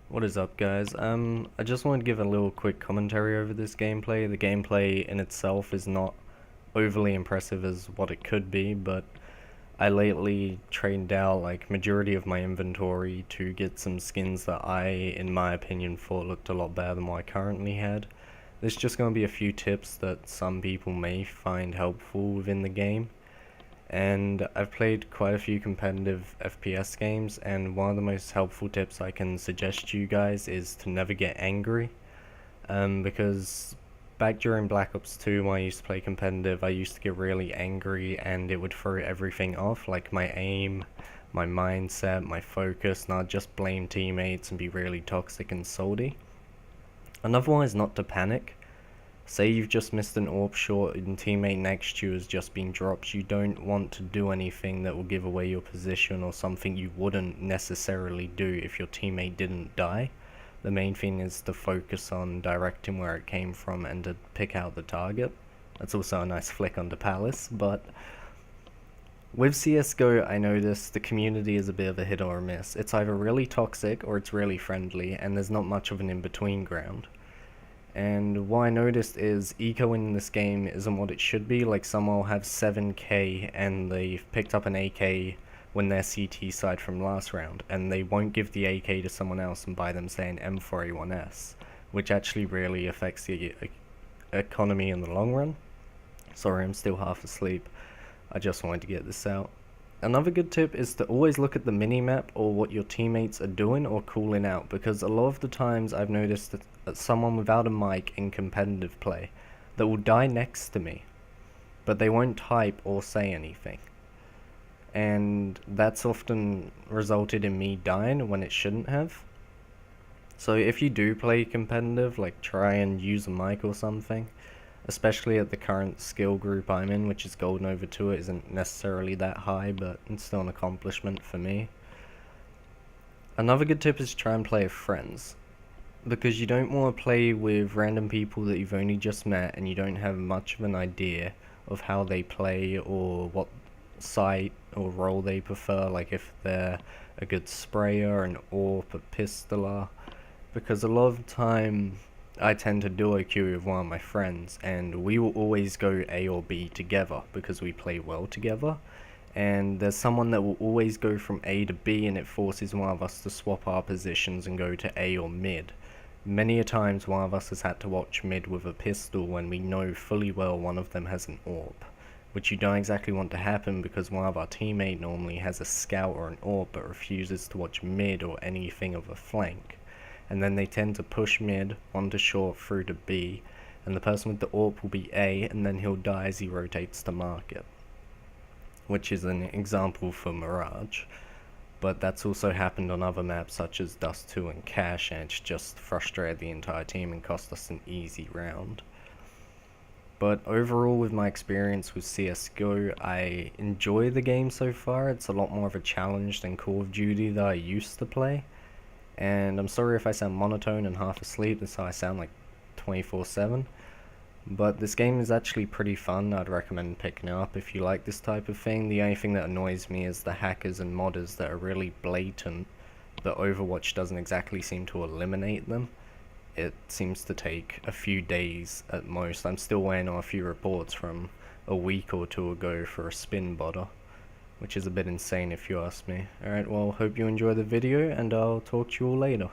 What is up, guys? I just wanted to give a little quick commentary over this gameplay. The gameplay in itself is not overly impressive as what it could be, but I lately trained out like majority of my inventory to get some skins that I, in my opinion, thought looked a lot better than what I currently had. There's just going to be a few tips that some people may find helpful within the game. And I've played quite a few competitive FPS games, and one of the most helpful tips I can suggest to you guys is to never get angry. Because back during Black Ops 2 when I used to play competitive, I used to get really angry and it would throw everything off, like my aim, my mindset, my focus, and I'd just blame teammates and be really toxic and salty. Another one is not to panic. Say you've just missed an AWP shot and teammate next to you has just been dropped. You don't want to do anything that will give away your position or something you wouldn't necessarily do if your teammate didn't die. The main thing is to focus on directing where it came from and to pick out the target. That's also a nice flick on the Palace, but with CSGO I noticed the community is a bit of a hit or a miss. It's either really toxic or it's really friendly, and there's not much of an in-between ground. And what I noticed is eco in this game isn't what it should be. Like, someone will have 7k and they've picked up an AK when they're CT side from last round, and they won't give the AK to someone else and buy them, say, an M4A1S, which actually really affects the economy in the long run. Sorry, I'm still half asleep. I just wanted to get this out. Another good tip is to always look at the minimap or what your teammates are doing or calling out, because a lot of the times I've noticed that someone without a mic in competitive play that will die next to me, but they won't type or say anything. And that's often resulted in me dying when it shouldn't have. So if you do play competitive, like, try and use a mic or something. Especially at the current skill group I'm in, which is Golden over 2, it isn't necessarily that high, but it's still an accomplishment for me. Another good tip is try and play with friends, because you don't want to play with random people that you've only just met and you don't have much of an idea of how they play or what site or role they prefer, like if they're a good sprayer, an AWP, a pistoler, because a lot of the time I tend to duo queue with one of my friends, and we will always go A or B together because we play well together. And there's someone that will always go from A to B, and it forces one of us to swap our positions and go to A or mid. Many a times one of us has had to watch mid with a pistol when we know fully well one of them has an AWP, which you don't exactly want to happen because one of our teammate normally has a scout or an AWP but refuses to watch mid or anything of a flank. And then they tend to push mid, one to short through to B, and the person with the AWP will be A, and then he'll die as he rotates to market, which is an example for Mirage. But that's also happened on other maps such as Dust 2 and Cash, and it's just frustrated the entire team and cost us an easy round. But overall, with my experience with CSGO, I enjoy the game so far. It's a lot more of a challenge than Call of Duty that I used to play. And I'm sorry if I sound monotone and half asleep, that's how I sound, like 24/7. But this game is actually pretty fun. I'd recommend picking it up if you like this type of thing. The only thing that annoys me is the hackers and modders that are really blatant, but Overwatch doesn't exactly seem to eliminate them. It seems to take a few days at most. I'm still waiting on a few reports from a week or two ago for a spin botter, which is a bit insane if you ask me. Alright, well, hope you enjoy the video, and I'll talk to you all later.